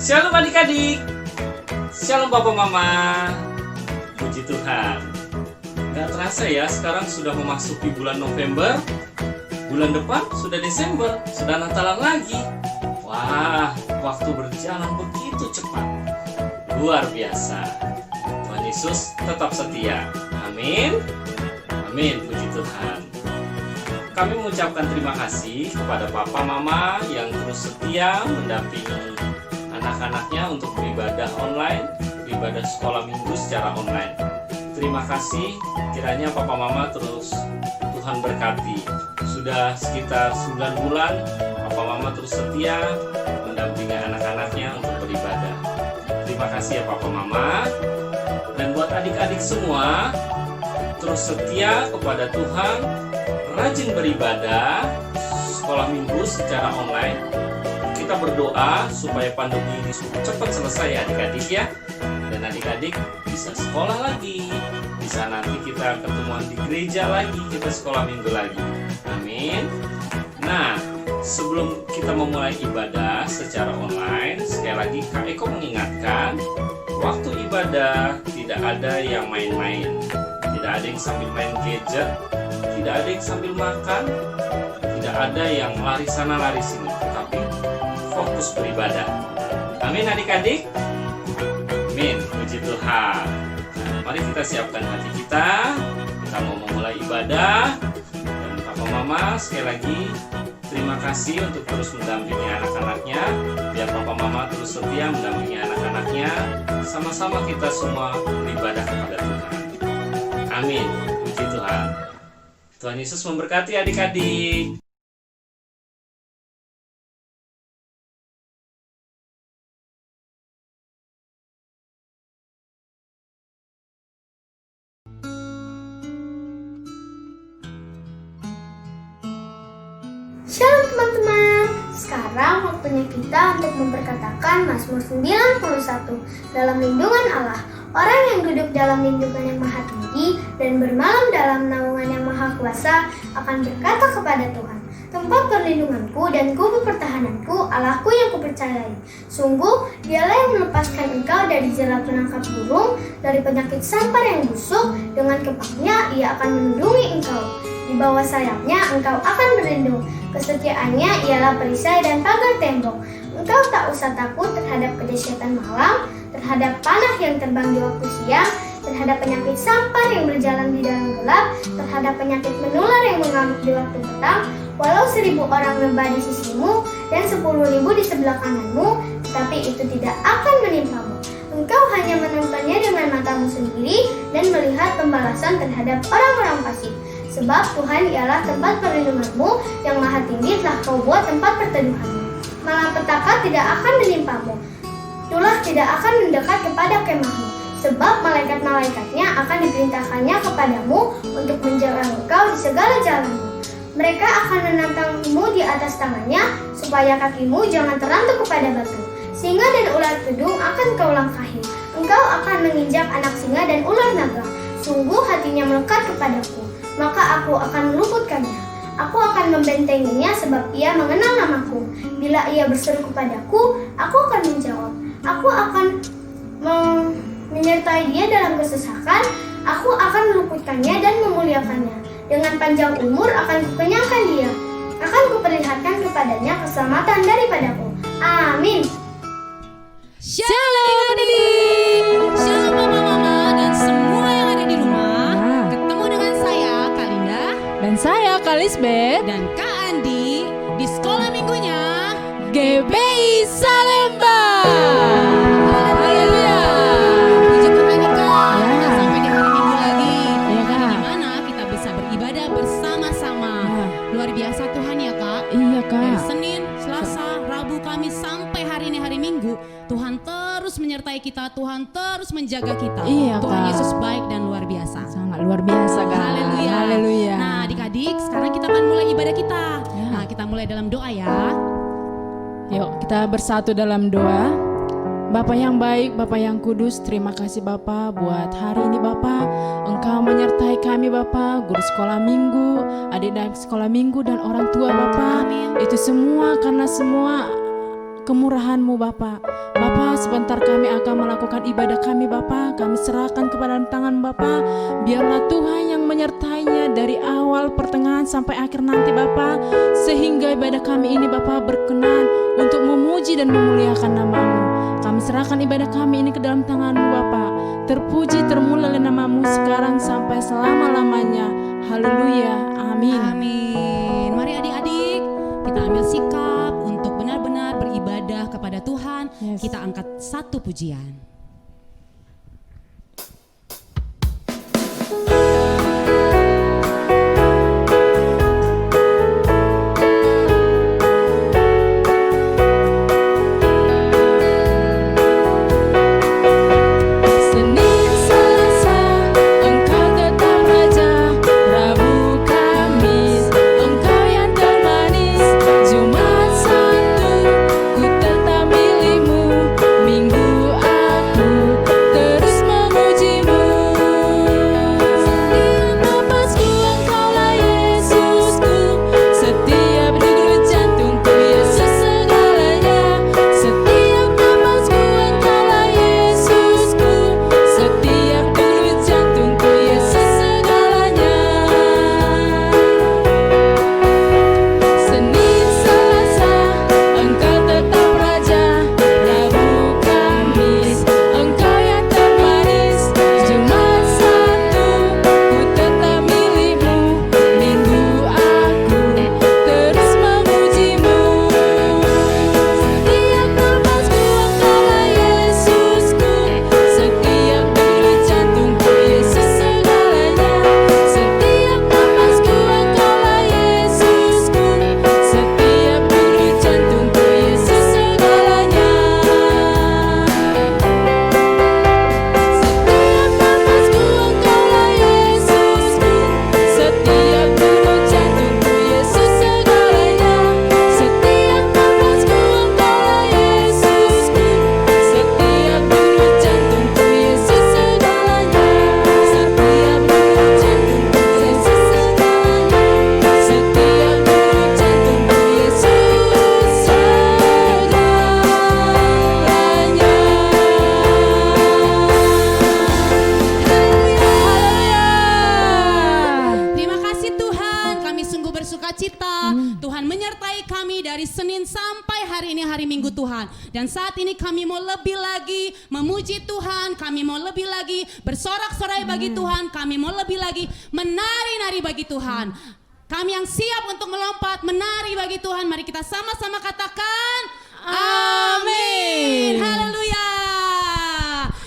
Shalom adik-adik, shalom papa mama. Puji Tuhan. Gak terasa ya, sekarang sudah memasuki bulan November. Bulan depan sudah Desember, sudah Natalan lagi. Wah, waktu berjalan begitu cepat. Luar biasa. Tuhan Yesus tetap setia. Amin. Amin, puji Tuhan. Kami mengucapkan terima kasih kepada papa mama yang terus setia mendampingi anak-anaknya untuk beribadah online, beribadah sekolah minggu secara online. Terima kasih, kiranya papa mama terus Tuhan berkati. Sudah sekitar 9 bulan papa mama terus setia mendampingi anak-anaknya untuk beribadah. Terima kasih ya papa mama. Dan buat adik-adik semua, terus setia kepada Tuhan, rajin beribadah sekolah minggu secara online. Kita berdoa supaya pandemi ini cepat selesai ya adik-adik ya. Dan adik-adik bisa sekolah lagi, bisa nanti kita ketemuan di gereja lagi, kita sekolah minggu lagi. Amin. Nah, sebelum kita memulai ibadah secara online, sekali lagi Kak Eko mengingatkan, waktu ibadah tidak ada yang main-main, tidak ada yang sambil main gadget, tidak ada yang sambil makan, tidak ada yang lari sana lari sini, tapi fokus beribadah. Amin adik-adik. Amin, puji Tuhan. Nah, mari kita siapkan hati kita. Kita mau memulai ibadah. Dan papa mama sekali lagi terima kasih untuk terus mendampingi anak-anaknya. Biar papa mama terus setia mendampingi anak-anaknya. Sama-sama kita semua beribadah kepada Tuhan. Amin, puji Tuhan. Tuhan Yesus memberkati adik-adik. Shalom teman-teman, sekarang waktunya kita untuk memperkatakan Mazmur 91 dalam lindungan Allah. Orang yang duduk dalam lindungan yang maha tinggi dan bermalam dalam naungan yang maha kuasa akan berkata kepada Tuhan, tempat perlindunganku dan kubu pertahananku, Allahku yang kupercayai. Sungguh, dialah yang melepaskan engkau dari jerat penangkap burung, dari penyakit sampar yang busuk, dengan kepaknya ia akan melindungi engkau. Di bawah sayapnya engkau akan berlindung. Kesetiaannya ialah perisai dan pagar tembok. Engkau tak usah takut terhadap kedahsyatan malam, terhadap panah yang terbang di waktu siang, terhadap penyakit sampar yang berjalan di dalam gelap, terhadap penyakit menular yang mengamuk di waktu petang. Walau 1000 orang rebah di sisimu dan 10.000 di sebelah kananmu, tetapi itu tidak akan menimpamu. Engkau hanya menontonnya dengan matamu sendiri dan melihat pembalasan terhadap orang-orang fasik. Sebab Tuhan ialah tempat perlindunganmu, yang maha tinggi telah kau buat tempat perteduhanmu. Malapetaka tidak akan menimpamu, tulah tidak akan mendekat kepada kemahmu. Sebab malaikat-malaikatnya akan diperintahkannya kepadamu untuk menjaga engkau di segala jalanmu. Mereka akan menantangmu di atas tangannya, supaya kakimu jangan terantuk kepada batu. Singa dan ular kedung akan kau langkahi. Engkau akan menginjak anak singa dan ular naga. Sungguh hatinya melekat kepadaku, maka aku akan meluputkannya. Aku akan membentenginya sebab ia mengenal namaku. Bila ia berseru kepadaku, aku akan menjawab. Aku akan menyertai dia dalam kesesakan. Aku akan meluputkannya dan memuliakannya. Dengan panjang umur akan kukenyangkan dia. Akan kuperlihatkan kepadanya keselamatan daripadaku. Amin. Shalom adik-adik, shalom mama-mama dan semua yang ada di rumah. Ketemu dengan saya Kalinda Dan saya Kalisbe dan Kak Andi di sekolah minggunya GBI Salemba. Haleluya. Puji Tuhan nih Kak, kita sampai di hari Minggu lagi. Iya, Kak. Di mana kita bisa beribadah bersama-sama. Luar biasa Tuhan ya Kak. Iya Dari Kak. Senin, Selasa, Rabu, Kamis sampai hari ini hari Minggu, Tuhan terus menyertai kita, Tuhan terus menjaga kita. Iya, Tuhan Kak. Yesus baik dan luar biasa. Sangat luar biasa Kak. Haleluya. Haleluya. Nah, adik-adik, sekarang kita akan mulai ibadah kita. Ya. Nah, kita mulai dalam doa ya. Yuk kita bersatu dalam doa. Bapa yang baik, Bapa yang kudus, terima kasih Bapa buat hari ini Bapa. Engkau menyertai kami Bapa, guru sekolah minggu, adik-adik sekolah minggu dan orang tua Bapa. Amin. Itu semua karena semua kemurahan-Mu Bapa. Bapa, sebentar kami akan melakukan ibadah kami Bapa. Kami serahkan kepada tangan Bapa. Biarlah Tuhan yang menyertainya dari awal, pertengahan sampai akhir nanti Bapa. Sehingga ibadah kami ini Bapa berkenan untuk memuji dan memuliakan nama-Mu. Kami serahkan ibadah kami ini ke dalam tangan-Mu Bapa. Terpuji termulialah nama-Mu sekarang sampai selama-lamanya. Haleluya. Amin. Amin. Mari adik-adik, kita ambil sikap untuk benar-benar beribadah kepada Tuhan. Yes. Kita angkat satu pujian. Senin, Selasa, Engkau tetap Raja. Rabu, Kamis, Engkau yang termanis. Jumat, Sabtu, ku tetap milik-Mu. Minggu, aku terus memuji-Mu. Setiap napasku Engkaulah Yesusku. Setiap degup jantungku Yesus segalanya. Setiap napasku Engkaulah Yesusku. Setiap degup jantungku Yesus segalanya. Senin, Selasa, Engkau tetap Raja. Rabu, Kamis, Engkau yang termanis. Jumat, Sabtu, ku tetap milik-Mu. Minggu, aku terus memuji-Mu. Setiap napasku Engkaulah Yesusku. Setiap degup jantungku Yesus segalanya. Setiap napasku Engkaulah Yesusku. Setiap degup jantungku Yesus segalanya. Setiap napasku Engkaulah Yesusku. Setiap degup jantungku Yesus segalanya. Setiap napasku Engkaulah Yesusku. Setiap degup jantungku Yesus segalanya. Setiap degup jantungku Yesus segalanya. Setiap degup jantungku Yesus segalanya. Terima kasih Tuhan, kami sungguh bersuka cita. Tuhan menyertai kami dari Senin sampai hari ini hari Minggu Tuhan. Dan saat ini kami mau lebih lagi memuji Tuhan, kami mau lebih lagi bersorak-sorai bagi Tuhan, kami mau lebih lagi menari-nari bagi Tuhan. Kami yang siap untuk melompat menari bagi Tuhan, mari kita sama-sama katakan amin. Haleluya.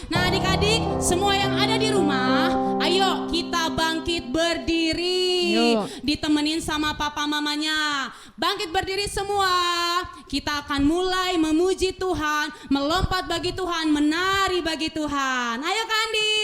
Nah adik-adik semua yang ada di rumah, ayo kita bangkit berdiri. Yuk. Ditemenin sama papa mamanya. Bangkit berdiri semua. Kita akan mulai memuji Tuhan, melompat bagi Tuhan, menari bagi Tuhan. Ayo Kandi.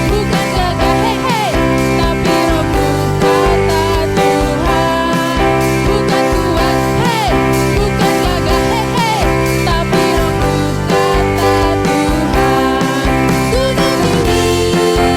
Bukan gagah hei hei, tapi rohku kata Tuhan. Bukan kuat hei, bukan gagah hei hei, tapi rohku kata Tuhan. Gunung tinggi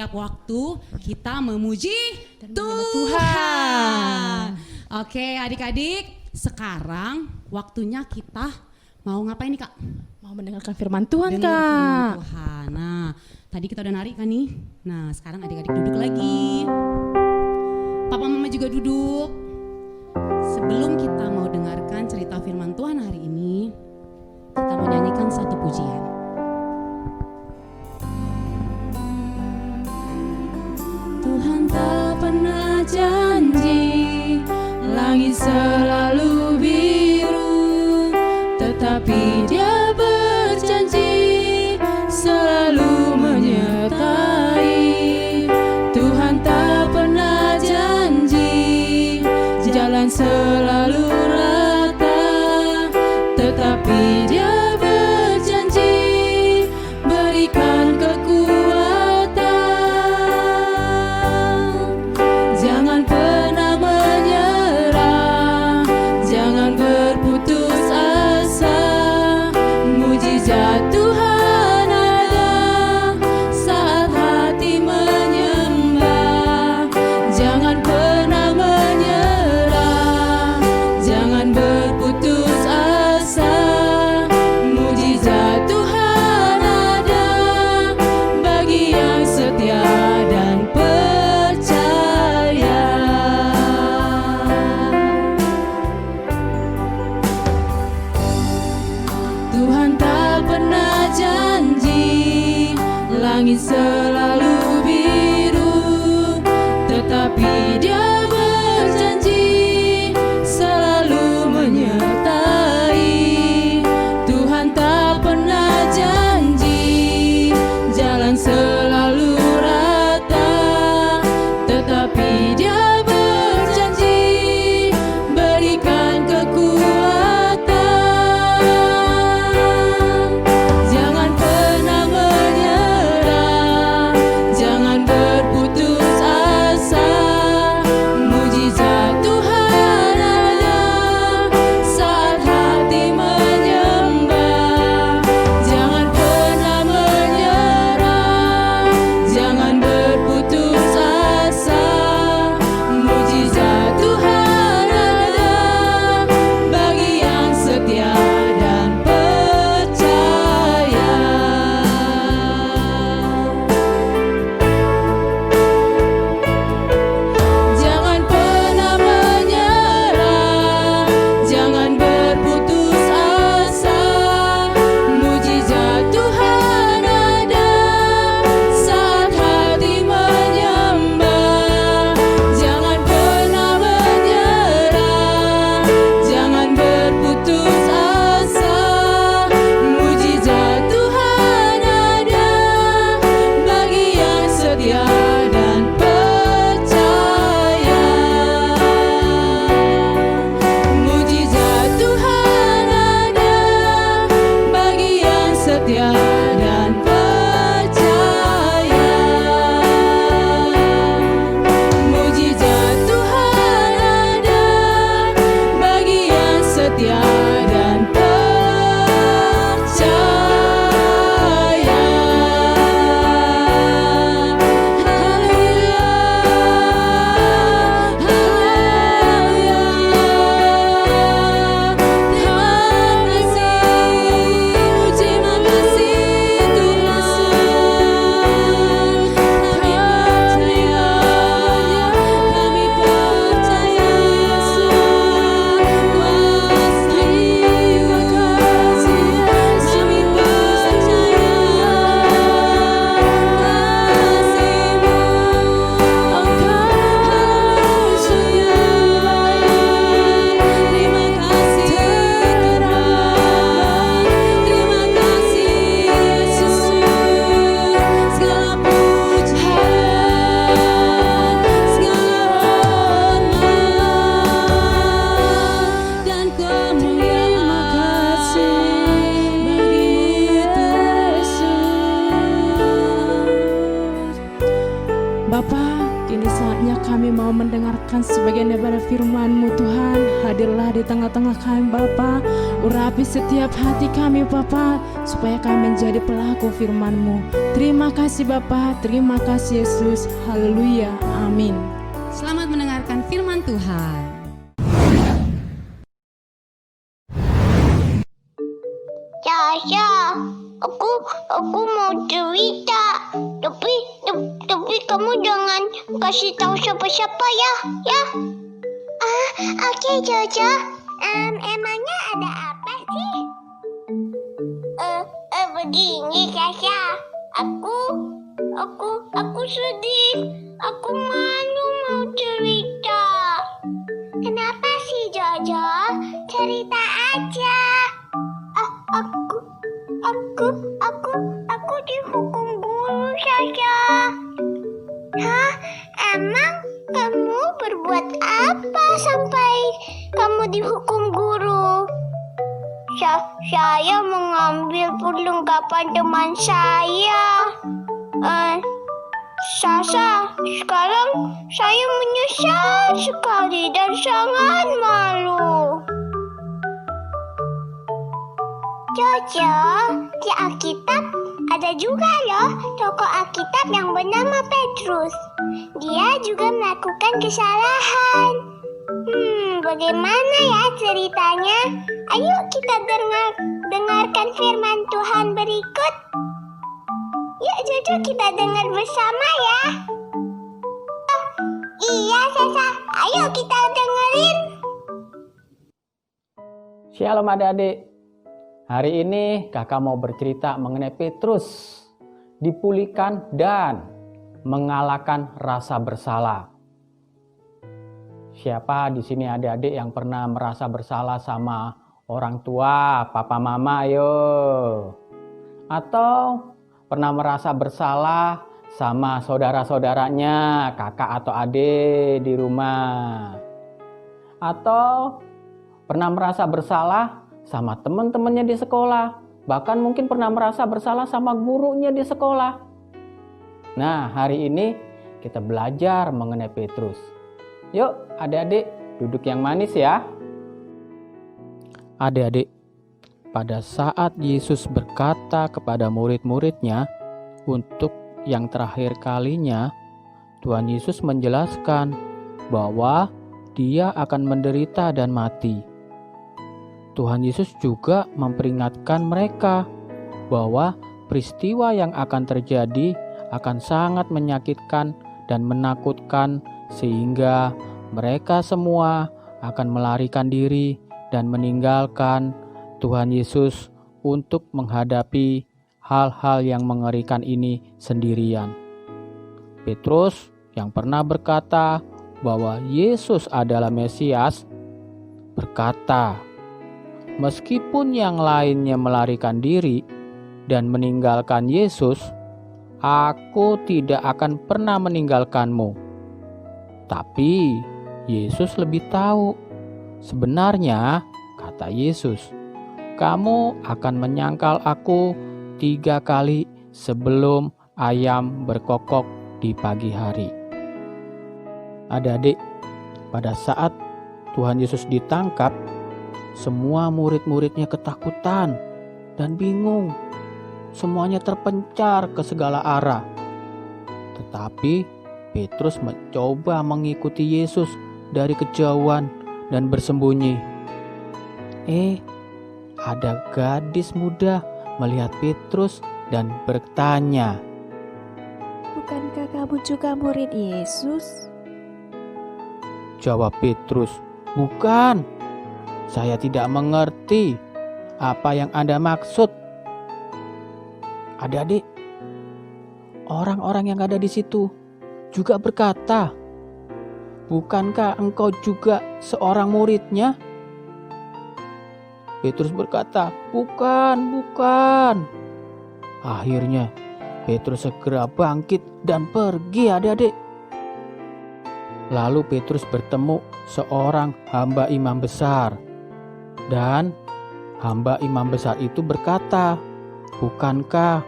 setiap waktu kita memuji menyembah Tuhan. Oke, adik-adik, sekarang waktunya kita mau ngapain nih, Kak? Mau mendengarkan firman Tuhan, Dengar Kak. firman Tuhan. Nah, tadi kita udah nari kan nih. Nah, sekarang adik-adik duduk lagi. Papa Mama juga duduk. Sebelum kita mau dengarkan cerita firman Tuhan hari ini, kita mau nyanyikan satu pujian. Tuhan tak pernah janji langit selalu biru, tetapi Dia berjanji selalu menyertai. Tuhan tak pernah janji jalan selalu rata, tetapi Dia berjanji berikan kekuatan. Jangan pernah menyerah, jangan berputus asa. Mujizat Tuhan ada saat hati menyembah. Jangan pernah menyerah, jangan berputus asa. Mujizat Tuhan ada bagi yang setia dan percaya. Tuhan tak pernah janji langit selalu biru, tetapi Dia berjanji selalu menyertai. Tuhan tak pernah janji jalan selalu rata, tetapi Dia berjanji berikan kekuatan. Jangan pernah menyerah, jangan berputus asa. Mujizat Tuhan ada saat hati menyembah. Jangan pernah menyerah, jangan berputus asa. Mujizat Tuhan ada bagi yang setia dan percaya. Jangan pernah menyerah, jangan berputus asa. Mujizat Tuhan ada saat hati menyembah. Jangan pernah menyerah, jangan berputus asa. Mujizat Tuhan ada bagi yang setia dan percaya. Mujizat Tuhan ada bagi yang setia dan percaya. Mujizat Tuhan ada bagi yang setia dan percaya. Haleluya, haleluya. Terima kasih Tuhan. Kami percaya Yesus. Kuasa sebagian daripada firman-Mu Tuhan, hadirlah di tengah-tengah kami Bapa. Urapi setiap hati kami Bapa, supaya kami menjadi pelaku firman-Mu. Terima kasih Bapa, terima kasih Yesus. Haleluya, amin. Selamat mendengarkan firman Tuhan. Sasha, aku mau cerita. Tapi kamu jangan kasih tahu siapa-siapa ya. Oke, Jojo. Emangnya ada apa sih? Begini, Sasha. Aku sedih. Aku malu mau cerita. Kenapa sih, Jojo? Cerita aja. Aku dihukum guru, Sasha. Hah? Emang kamu berbuat apa sampai kamu dihukum guru? Saya mengambil perlengkapan teman saya. Sasa, sekarang saya menyesal sekali dan sangat malu. Jojo, di Alkitab ada juga loh tokoh Alkitab yang bernama Petrus. Dia juga melakukan kesalahan. Bagaimana ya ceritanya? Ayo kita dengarkan firman Tuhan berikut. Yuk Jojo, kita dengar bersama ya. Iya Sasa, ayo kita dengerin. Shalom adik-adik. Hari ini kakak mau bercerita mengenai Petrus dipulihkan dan mengalahkan rasa bersalah. Siapa di sini adik-adik yang pernah merasa bersalah sama orang tua, papa mama, ayo? Atau pernah merasa bersalah sama saudara-saudaranya, kakak atau adik di rumah? Atau pernah merasa bersalah sama teman-temannya di sekolah, bahkan mungkin pernah merasa bersalah sama gurunya di sekolah. Nah, hari ini kita belajar mengenai Petrus. Yuk, adik-adik, duduk yang manis ya. Adik-adik, pada saat Yesus berkata kepada murid-muridnya untuk yang terakhir kalinya, Tuhan Yesus menjelaskan bahwa Dia akan menderita dan mati. Tuhan Yesus juga memperingatkan mereka bahwa peristiwa yang akan terjadi akan sangat menyakitkan dan menakutkan, sehingga mereka semua akan melarikan diri dan meninggalkan Tuhan Yesus untuk menghadapi hal-hal yang mengerikan ini sendirian. Petrus yang pernah berkata bahwa Yesus adalah Mesias berkata, "Meskipun yang lainnya melarikan diri dan meninggalkan Yesus, aku tidak akan pernah meninggalkanmu." Tapi Yesus lebih tahu. Sebenarnya, kata Yesus, "Kamu akan menyangkal aku 3 kali sebelum ayam berkokok di pagi hari." Adik-adik, pada saat Tuhan Yesus ditangkap, semua murid-muridnya ketakutan dan bingung. Semuanya terpencar ke segala arah. Tetapi Petrus mencoba mengikuti Yesus dari kejauhan dan bersembunyi. Ada gadis muda melihat Petrus dan bertanya, "Bukankah kamu juga murid Yesus?" Jawab Petrus, "Bukan. Saya tidak mengerti apa yang Anda maksud." Adik-adik, orang-orang yang ada di situ juga berkata, "Bukankah engkau juga seorang muridnya?" Petrus berkata, Bukan. Akhirnya Petrus segera bangkit dan pergi, adik-adik. Lalu Petrus bertemu seorang hamba imam besar. Dan hamba imam besar itu berkata, "Bukankah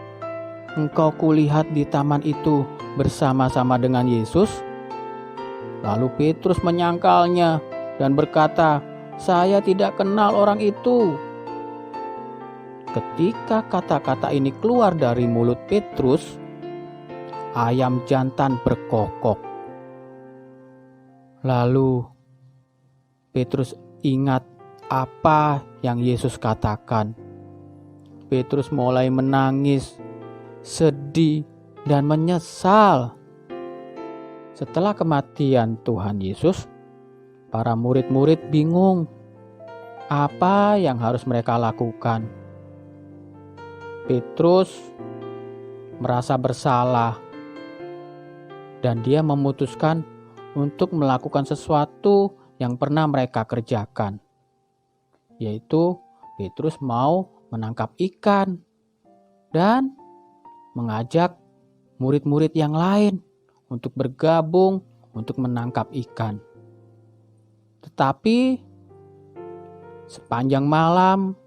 engkau kulihat di taman itu bersama-sama dengan Yesus?" Lalu Petrus menyangkalnya dan berkata, "Saya tidak kenal orang itu." Ketika kata-kata ini keluar dari mulut Petrus, ayam jantan berkokok. Lalu Petrus ingat apa yang Yesus katakan. Petrus mulai menangis, sedih, dan menyesal. Setelah kematian Tuhan Yesus, para murid-murid bingung apa yang harus mereka lakukan. Petrus merasa bersalah dan dia memutuskan untuk melakukan sesuatu yang pernah mereka kerjakan, yaitu Petrus mau menangkap ikan dan mengajak murid-murid yang lain untuk bergabung untuk menangkap ikan. Tetapi sepanjang malam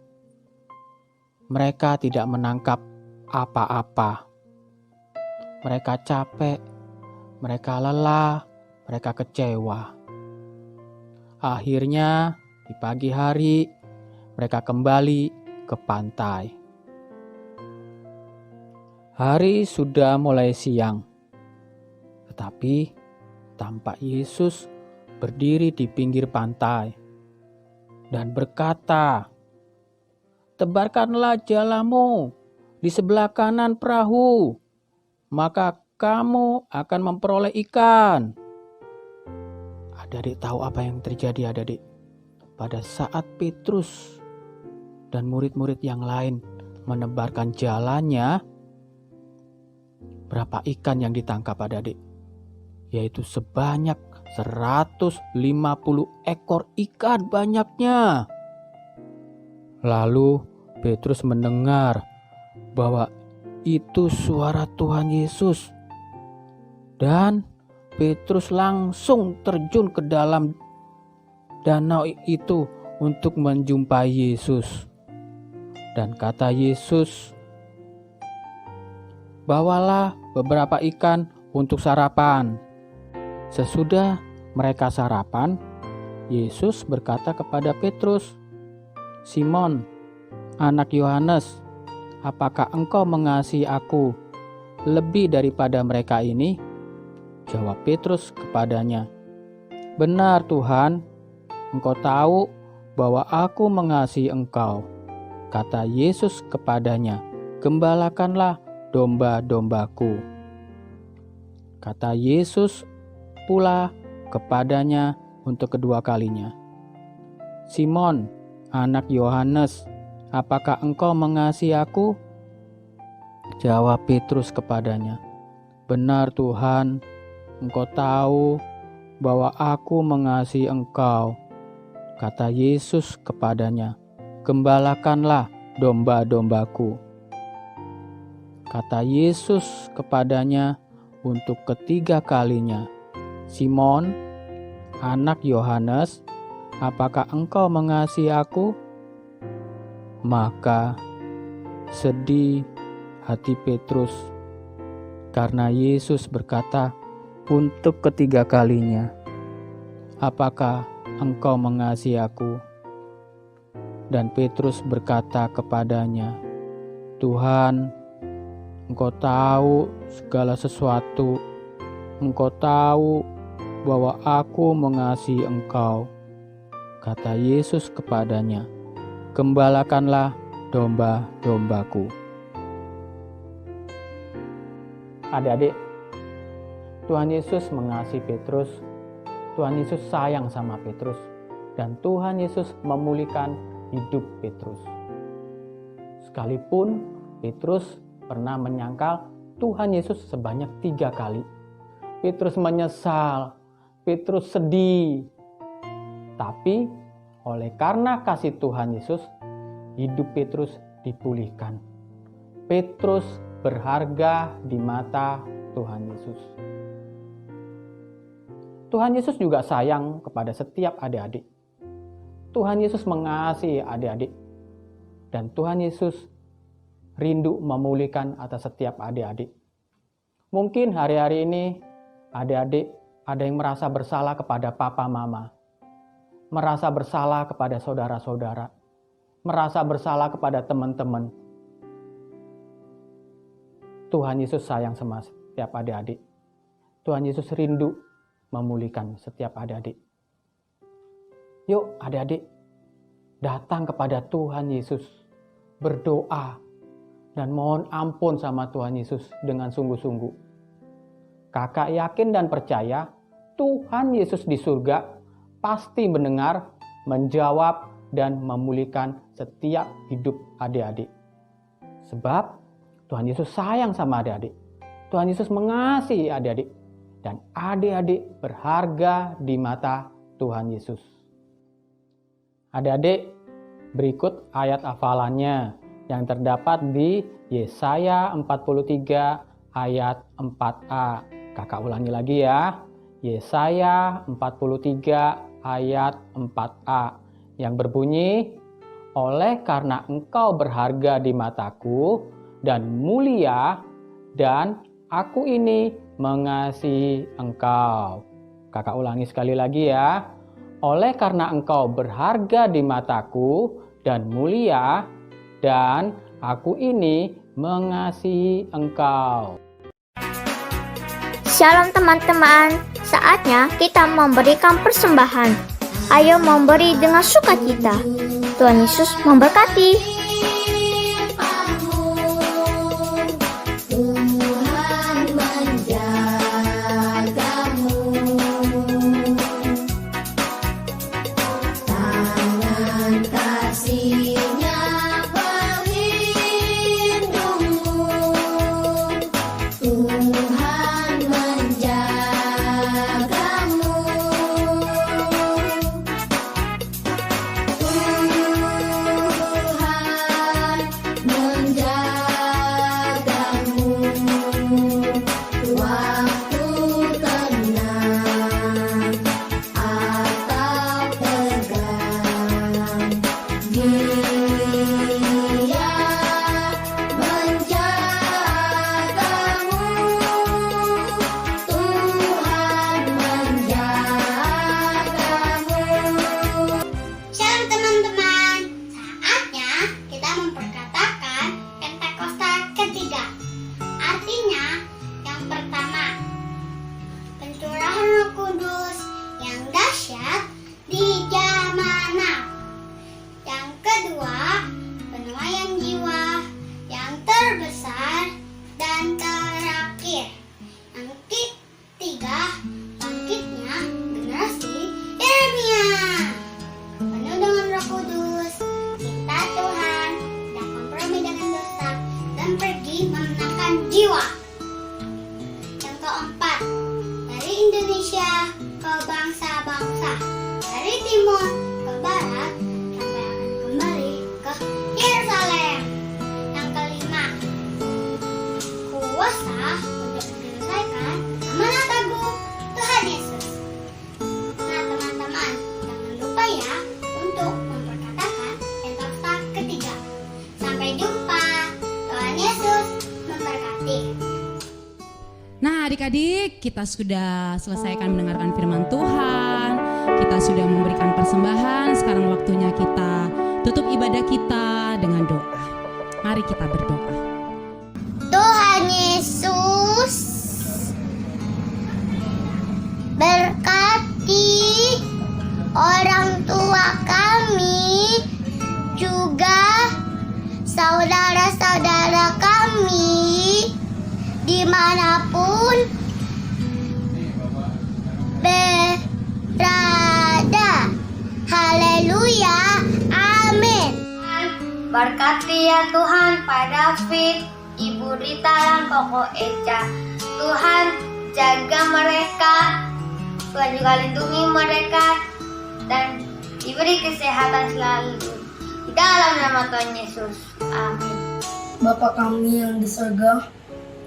mereka tidak menangkap apa-apa. Mereka capek, mereka lelah, mereka kecewa. Akhirnya di pagi hari mereka kembali ke pantai. Hari sudah mulai siang, tetapi tampak Yesus berdiri di pinggir pantai dan berkata, "Tebarkanlah jalamu di sebelah kanan perahu, maka kamu akan memperoleh ikan." Adik-adik tahu apa yang terjadi, adik-adik? Pada saat Petrus dan murid-murid yang lain menebarkan jalannya, berapa ikan yang ditangkap, adik-adik? Yaitu sebanyak 150 ekor ikan banyaknya. Lalu Petrus mendengar bahwa itu suara Tuhan Yesus. Dan Petrus langsung terjun ke dalam danau itu untuk menjumpai Yesus. Dan kata Yesus, "Bawalah beberapa ikan untuk sarapan." Sesudah mereka sarapan, Yesus berkata kepada Petrus, "Simon, anak Yohanes, apakah engkau mengasihi aku lebih daripada mereka ini?" Jawab Petrus kepadanya, "Benar Tuhan, engkau tahu bahwa aku mengasihi engkau." Kata Yesus kepadanya, "Gembalakanlah domba-dombaku." Kata Yesus pula kepadanya untuk kedua kalinya, "Simon, anak Yohanes, apakah engkau mengasihi aku?" Jawab Petrus kepadanya, "Benar Tuhan, engkau tahu bahwa aku mengasihi engkau." Kata Yesus kepadanya, "Gembalakanlah domba-dombaku." Kata Yesus kepadanya untuk ketiga kalinya, "Simon, anak Yohanes, apakah engkau mengasihi aku?" Maka sedih hati Petrus karena Yesus berkata untuk ketiga kalinya, "Apakah engkau mengasihi aku?" Dan Petrus berkata kepadanya, "Tuhan, engkau tahu segala sesuatu. Engkau tahu bahwa aku mengasihi engkau." Kata Yesus kepadanya, "Gembalakanlah domba-dombaku." Adik-adik, Tuhan Yesus mengasihi Petrus. Tuhan Yesus sayang sama Petrus. Dan Tuhan Yesus memulihkan hidup Petrus. Sekalipun Petrus pernah menyangkal Tuhan Yesus sebanyak 3 kali. Petrus menyesal, Petrus sedih. Tapi oleh karena kasih Tuhan Yesus, hidup Petrus dipulihkan. Petrus berharga di mata Tuhan Yesus. Tuhan Yesus juga sayang kepada setiap adik-adik. Tuhan Yesus mengasihi adik-adik. Dan Tuhan Yesus rindu memulihkan atas setiap adik-adik. Mungkin hari-hari ini adik-adik Ada yang merasa bersalah kepada papa mama, merasa bersalah kepada saudara-saudara, merasa bersalah kepada teman-teman. Tuhan Yesus sayang sama setiap adik-adik. Tuhan Yesus rindu memulihkan setiap adik-adik. Yuk adik-adik, datang kepada Tuhan Yesus, berdoa, dan mohon ampun sama Tuhan Yesus dengan sungguh-sungguh. Kakak yakin dan percaya Tuhan Yesus di surga pasti mendengar, menjawab, dan memulihkan setiap hidup adik-adik. Sebab Tuhan Yesus sayang sama adik-adik. Tuhan Yesus mengasihi adik-adik. Dan adik-adik berharga di mata Tuhan Yesus. Adik-adik, berikut ayat hafalannya yang terdapat di Yesaya 43 ayat 4a. Kakak ulangi lagi ya. Yesaya 43 ayat 4a yang berbunyi, oleh karena engkau berharga di mataku dan mulia, dan aku ini mengasihi engkau. Kakak ulangi sekali lagi ya. Oleh karena engkau berharga di mataku dan mulia, dan aku ini mengasihi engkau. Shalom teman-teman, saatnya kita memberikan persembahan. Ayo memberi dengan sukacita. Tuhan Yesus memberkati. Nah adik-adik, kita sudah selesaikan mendengarkan firman Tuhan, kita sudah memberikan persembahan, sekarang waktunya kita tutup ibadah kita dengan doa. Mari kita berdoa. Tuhan Yesus berkati orang tua kami, juga saudara-saudara kami dimanapun berada. Haleluya, amin. Berkati ya Tuhan Pak David, Ibu Rita dan Koko Eca. Tuhan jaga mereka, Tuhan juga lindungi mereka dan diberi kesehatan selalu. Di dalam nama Tuhan Yesus, amin. Bapa kami yang di surga,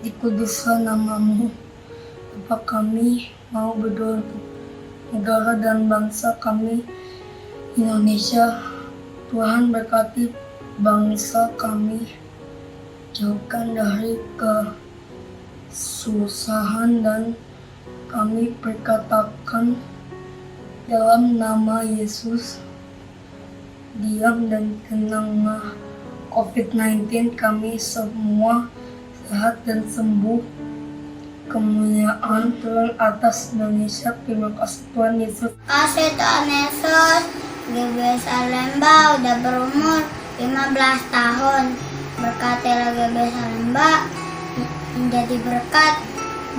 dikuduskan namamu. Bapa kami mau berdoa untuk negara dan bangsa kami Indonesia. Tuhan berkati bangsa kami, jauhkan dari kesusahan dan kami perkatakan dalam nama Yesus, diam dan tenanglah COVID-19, kami semua sehat dan sembuh. Kemuliaan turun atas Indonesia. Terima kasih Tuhan Yesus. Kasih Tuhan Yesus, GBS Salemba udah berumur 15 tahun. Berkatilah GBS Salemba menjadi berkat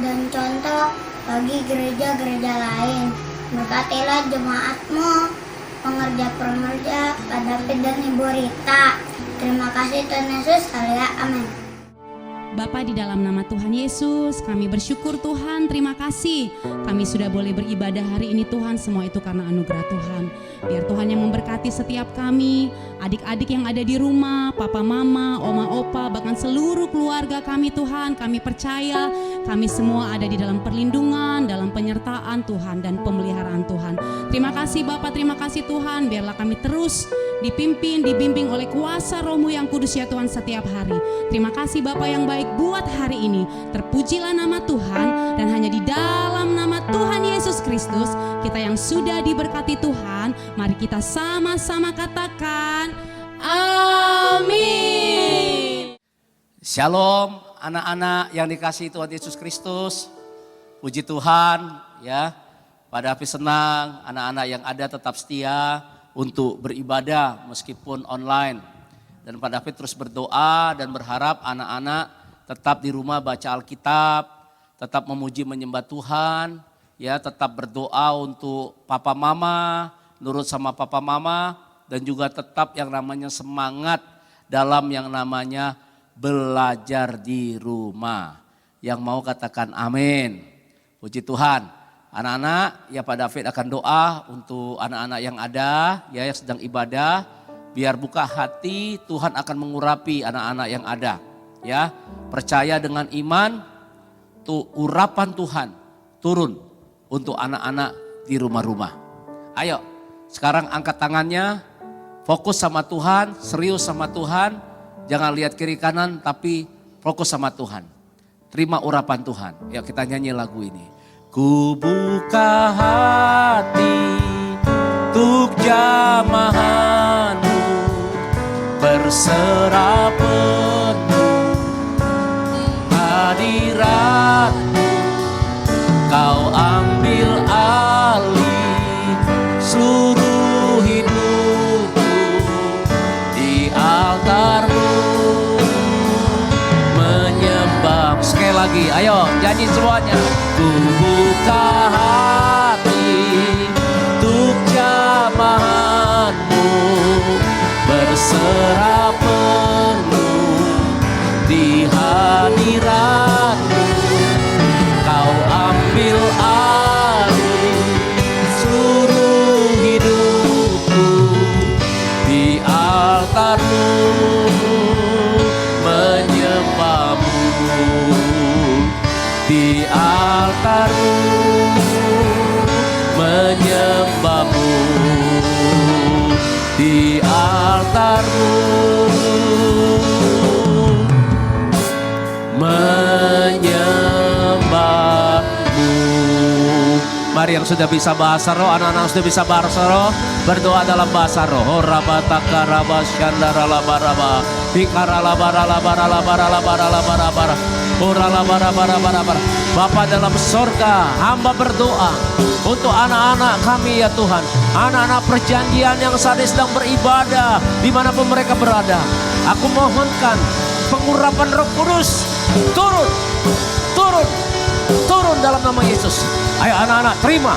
dan contoh bagi gereja-gereja lain. Berkatilah jemaatmu, pengerja-pengerja, Pak David dan Ibu Rita. Terima kasih Tuhan Yesus, haleluya, amin. Bapa, di dalam nama Tuhan Yesus, kami bersyukur Tuhan, terima kasih. Kami sudah boleh beribadah hari ini Tuhan, semua itu karena anugerah Tuhan. Biar Tuhan yang memberkati setiap kami, adik-adik yang ada di rumah, papa mama, oma opa, bahkan seluruh keluarga kami Tuhan. Kami percaya kami semua ada di dalam perlindungan, dalam penyertaan Tuhan dan pemeliharaan Tuhan. Terima kasih Bapa, terima kasih Tuhan. Biarlah kami terus dipimpin, dibimbing oleh kuasa Roh-Mu yang kudus ya Tuhan setiap hari. Terima kasih Bapa yang baik buat hari ini. Terpujilah nama Tuhan, dan hanya di dalam nama Tuhan Yesus Kristus kita yang sudah diberkati Tuhan, mari kita sama-sama katakan amin. Shalom anak-anak yang dikasihi Tuhan Yesus Kristus. Puji Tuhan ya. Pak David senang anak-anak yang ada tetap setia untuk beribadah meskipun online. Dan Pak David terus berdoa dan berharap anak-anak tetap di rumah baca Alkitab, tetap memuji menyembah Tuhan, ya, tetap berdoa untuk papa mama, nurut sama papa mama, dan juga tetap yang namanya semangat dalam yang namanya belajar di rumah. Yang mau katakan amin. Puji Tuhan. Anak-anak, ya Pak David akan doa untuk anak-anak yang ada, ya yang sedang ibadah, biar buka hati, Tuhan akan mengurapi anak-anak yang ada. Ya, percaya dengan iman, tuh urapan Tuhan turun untuk anak-anak di rumah-rumah. Ayo, sekarang angkat tangannya, fokus sama Tuhan, serius sama Tuhan, jangan lihat kiri kanan tapi fokus sama Tuhan. Terima urapan Tuhan. Ya, kita nyanyi lagu ini. Ku buka hati untuk jamahanmu, berserah penuh hadiratmu. Kau ambil alih seluruh hidupku di altarmu, menyembah. Sekali lagi, ayo nyanyi semuanya. Ku buka hati untuk jamahanmu, berserah penuh di hadiratmu. Kau ambil alih seluruh hidupku di altarmu, menyembahmu di altarmu, menyembahmu di altarmu, menyembahmu. Mari yang sudah bisa bahasa roh, anak-anak sudah bisa bahasa roh, berdoa dalam bahasa roh. Horabataka rabasyandarabaraba, bikaralabaralabaralabaralabaralabarabara. Bapa dalam sorga, hamba berdoa untuk anak-anak kami ya Tuhan. Anak-anak perjanjian yang saat ini sedang beribadah dimanapun mereka berada. Aku mohonkan pengurapan Roh Kudus turun dalam nama Yesus. Ayo anak-anak terima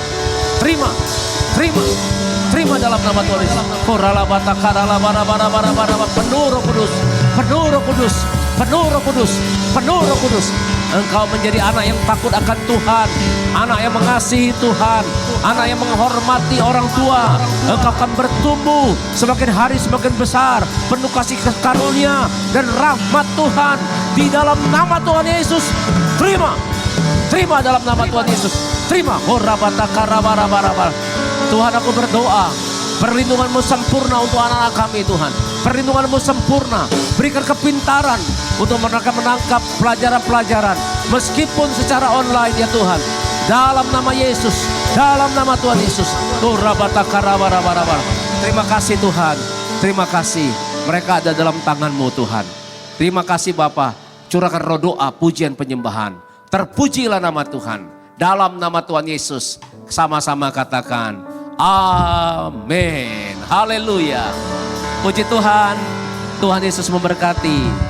dalam nama Tuhan Yesus. Penuh Roh Kudus, penuh Roh Kudus, penuh Roh Kudus, penuh Roh Kudus. Engkau menjadi anak yang takut akan Tuhan, anak yang mengasihi Tuhan, anak yang menghormati orang tua. Engkau akan bertumbuh semakin hari semakin besar, penuh kasih karunia dan rahmat Tuhan di dalam nama Tuhan Yesus. Terima dalam nama Tuhan Yesus. Terima. Tuhan, aku berdoa, perlindungan-Mu sempurna untuk anak-anak kami Tuhan. Perlindungan-Mu sempurna. Berikan kepintaran untuk mereka menangkap pelajaran-pelajaran. Meskipun secara online ya Tuhan. Dalam nama Yesus, dalam nama Tuhan Yesus. Terima kasih Tuhan, terima kasih. Mereka ada dalam tangan-Mu Tuhan. Terima kasih Bapa, curahkan roh doa, pujian penyembahan. Terpujilah nama Tuhan. Dalam nama Tuhan Yesus, sama-sama katakan, amin. Haleluya. Puji Tuhan, Tuhan Yesus memberkati.